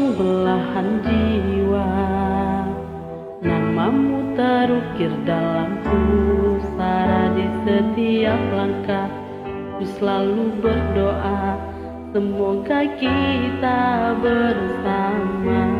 tulang belahan jiwa, namamu terukir dalam pusara. Di setiap langkah ku selalu berdoa, semoga kita bersama.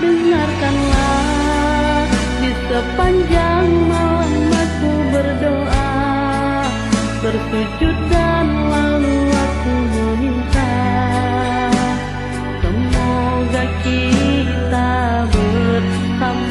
Dengarkanlah, di sepanjang malam aku berdoa, bersujud dan lalu aku meminta, semoga kita bersama.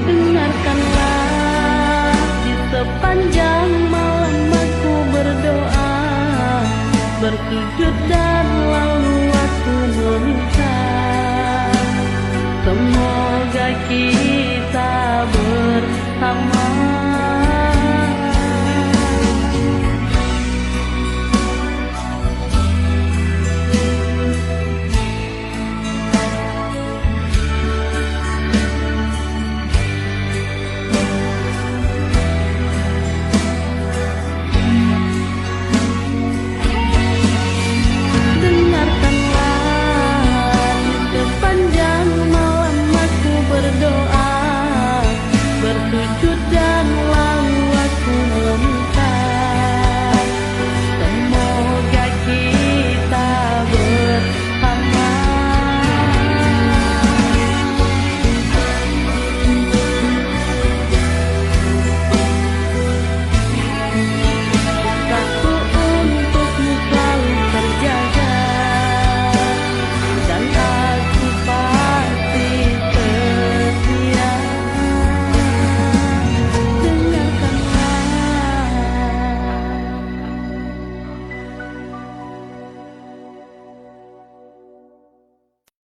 Dengarkanlah, di sepanjang malam aku berdoa, bersujud dan lalu aku meminta, semoga kita bersama.